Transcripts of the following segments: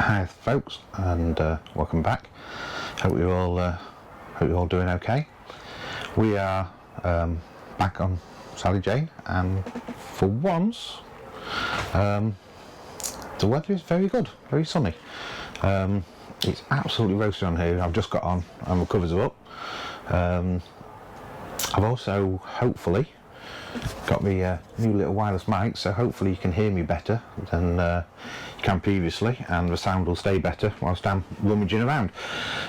Hi folks, and welcome back. Hope you're all doing okay. We are back on Sally Jane, and for once the weather is very good, very sunny. It's absolutely roasting on here. I've just got on and the covers are up. I've also hopefully got the new little wireless mic, so hopefully you can hear me better than you can previously, and the sound will stay better whilst I'm rummaging around.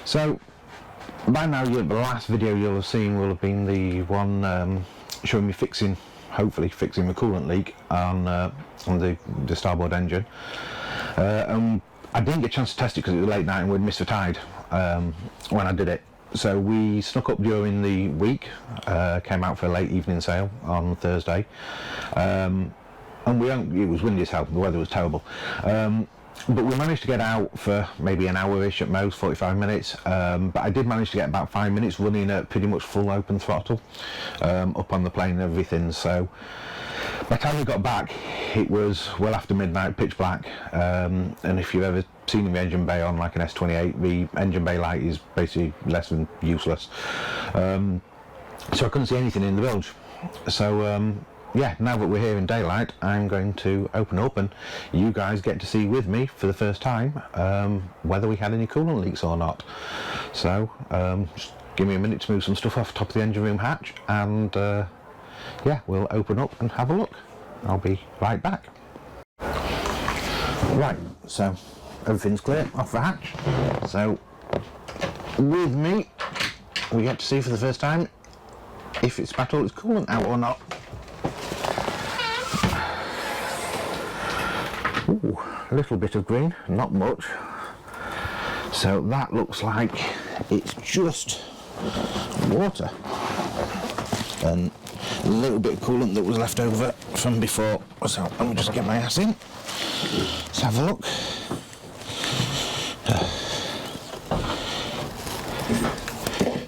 So by now, the last video you'll have seen will have been the one showing me hopefully fixing the coolant leak on the starboard engine. I didn't get a chance to test it because it was late night and we'd missed the tide when I did it. So we snuck up during the week, came out for a late evening sail on Thursday, and it was windy as hell, the weather was terrible, but we managed to get out for maybe an hour-ish at most, 45 minutes, but I did manage to get about 5 minutes running at pretty much full open throttle up on the plane and everything. So by the time we got back it was well after midnight, pitch black, and if you've ever seen the engine bay on like an S28, the engine bay light is basically less than useless, so I couldn't see anything in the bilge. So yeah, now that we're here in daylight, I'm going to open up and you guys get to see with me for the first time whether we had any coolant leaks or not. So just give me a minute to move some stuff off the top of the engine room hatch, and yeah, we'll open up and have a look. I'll be right back. Right, so everything's clear off the hatch. So with me, we get to see for the first time if it's spat all its coolant out or not. Ooh, a little bit of green, not much. So that looks like it's just water and a little bit of coolant that was left over from before. So let me just get my ass in. Let's have a look.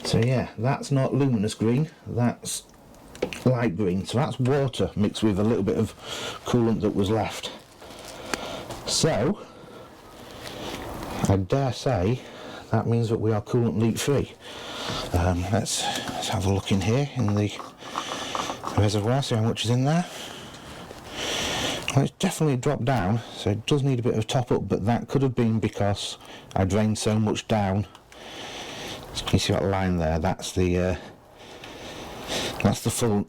So yeah, that's not luminous green, that's light green. So that's water mixed with a little bit of coolant that was left. So I dare say that means that we are coolant leak free. Let's have a look in here in the reservoir, see how much is in there. Well, it's definitely dropped down, so it does need a bit of top up, but that could have been because I drained so much down. Can you see that line there? That's the full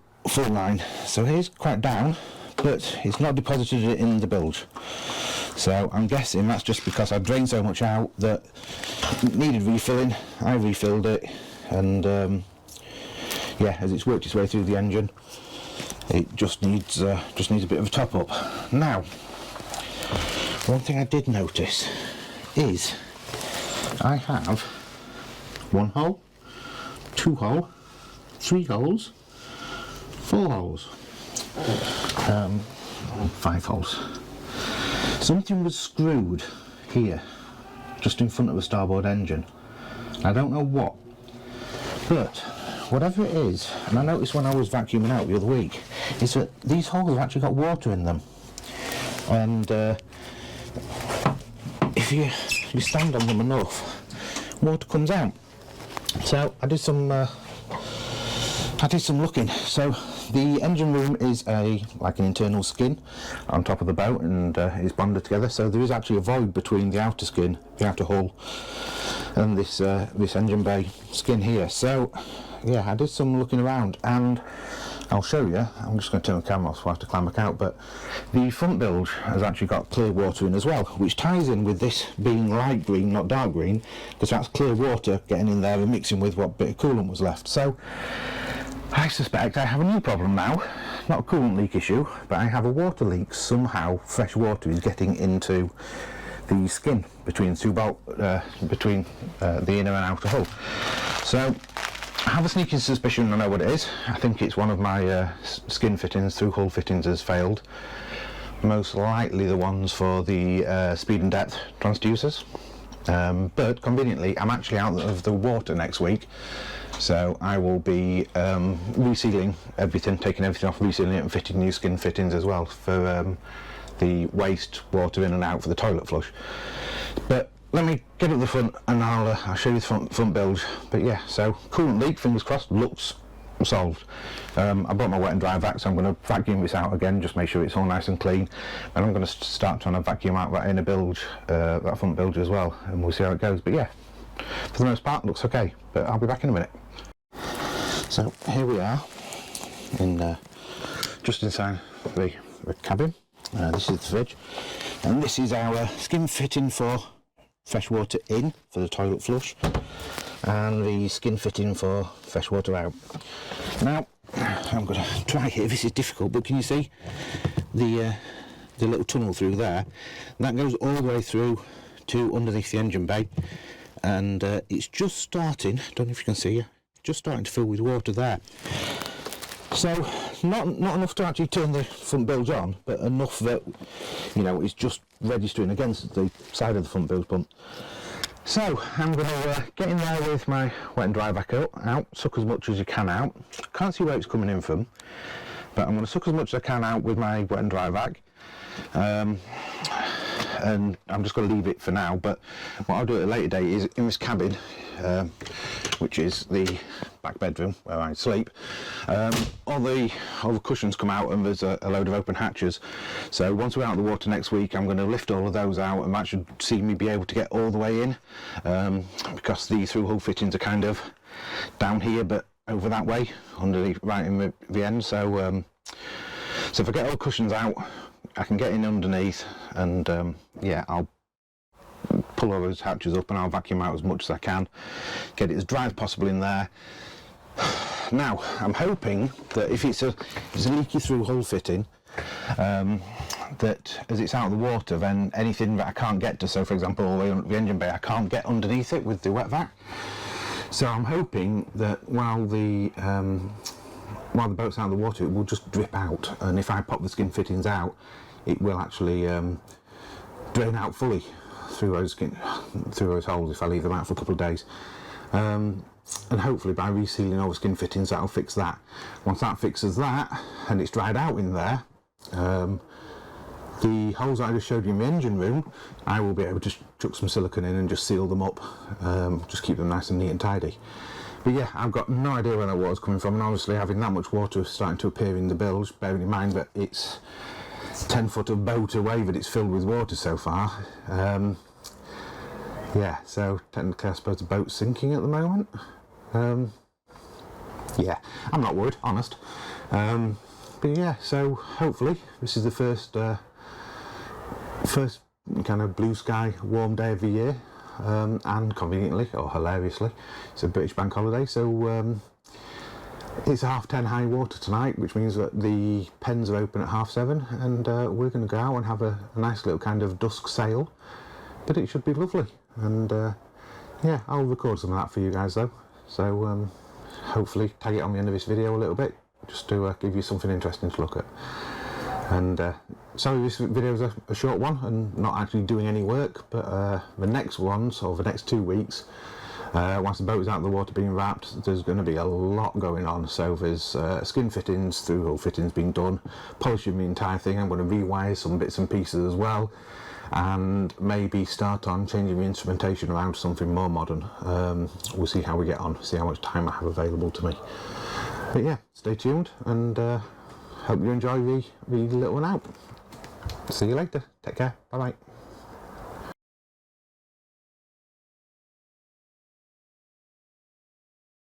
line. So it is quite down, but it's not deposited it in the bilge. So I'm guessing that's just because I drained so much out that it needed refilling. I refilled it, and yeah, as it's worked its way through the engine, it just needs a bit of a top up. Now, one thing I did notice is I have 1 hole, 2 hole, 3 holes, 4 holes, 5 holes. Something was screwed here, just in front of the starboard engine. I don't know what, but whatever it is, and I noticed when I was vacuuming out the other week, is that these holes have actually got water in them, and if you stand on them enough, water comes out. So I did some looking. So the engine room is like an internal skin on top of the boat, and it's bonded together. So there is actually a void between the outer skin, the outer hull, and this engine bay skin here. So yeah, I did some looking around, and I'll show you. I'm just going to turn the camera off so I have to climb back out, but the front bilge has actually got clear water in as well, which ties in with this being light green, not dark green, because that's clear water getting in there and mixing with what bit of coolant was left. So I suspect I have a new problem now. Not a coolant leak issue, but I have a water leak. Somehow fresh water is getting into the skin between the inner and outer hull. So I have a sneaking suspicion I know what it is. I think it's one of my skin fittings through hull fittings has failed. Most likely the ones for the speed and depth transducers. But conveniently, I'm actually out of the water next week, so I will be resealing everything, taking everything off, resealing it and fitting new skin fittings as well for the waste water in and out for the toilet flush. But let me get up the front and I'll show you the front bilge. But yeah, so coolant leak, fingers crossed, looks solved. I brought my wet and dry vac, so I'm going to vacuum this out again, just make sure it's all nice and clean, and I'm going to start trying to vacuum out that inner bilge, that front bilge as well, and we'll see how it goes. But yeah, for the most part looks okay, but I'll be back in a minute. So here we are in just inside the cabin. This is the fridge, and this is our skin fitting for fresh water in for the toilet flush, and the skin fitting for fresh water out. Now I'm going to try here. This is difficult, but can you see the little tunnel through there? That goes all the way through to underneath the engine bay, and it's just starting, don't know if you can see, just starting to fill with water there. So not enough to actually turn the front bilge on, but enough that, you know, it's just registering against the side of the front bilge pump. So I'm going to get in there with my wet and dry vac out, suck as much as you can out. Can't see where it's coming in from, but I'm going to suck as much as I can out with my wet and dry vac. And I'm just going to leave it for now, but what I'll do at a later date is in this cabin, which is the back bedroom where I sleep, all the cushions come out and there's a load of open hatches. So once we're out of the water next week, I'm going to lift all of those out, and that should see me be able to get all the way in, because the through hull fittings are kind of down here but over that way, underneath, right in the end. So so if I get all the cushions out, I can get in underneath, and yeah, I'll pull all those hatches up and I'll vacuum out as much as I can, get it as dry as possible in there. Now I'm hoping that if it's a leaky through hull fitting, that as it's out of the water, then anything that I can't get to, so for example the engine bay, I can't get underneath it with the wet vac. So I'm hoping that while the boat's out of the water, it will just drip out, and if I pop the skin fittings out, it will actually drain out fully through those holes if I leave them out for a couple of days. And hopefully by resealing all the skin fittings, that'll fix that. Once that fixes that and it's dried out in there, the holes that I just showed you in the engine room, I will be able to chuck some silicone in and just seal them up, just keep them nice and neat and tidy. But yeah, I've got no idea where that water's coming from, and obviously having that much water starting to appear in the bilge, bearing in mind that it's 10 foot of boat away that it's filled with water so far. Yeah, so technically I suppose the boat's sinking at the moment. Yeah, I'm not worried, honest. But yeah, so hopefully this is the first kind of blue sky warm day of the year, and conveniently or hilariously it's a British bank holiday, so it's 10:30 high water tonight, which means that the pens are open at 7:30, and we're going to go out and have a nice little kind of dusk sail, but it should be lovely. And yeah, I'll record some of that for you guys though, so hopefully tag it on the end of this video a little bit, just to give you something interesting to look at. And sorry this video is a short one and not actually doing any work, but the next ones, or the next 2 weeks, once the boat is out of the water being wrapped, there's going to be a lot going on. So there's skin fittings, through hull fittings being done, polishing the entire thing. I'm going to rewire some bits and pieces as well, and maybe start on changing the instrumentation around to something more modern. We'll see how we get on, see how much time I have available to me. But yeah, stay tuned, and hope you enjoy the little one out. See you later. Take care. Bye bye.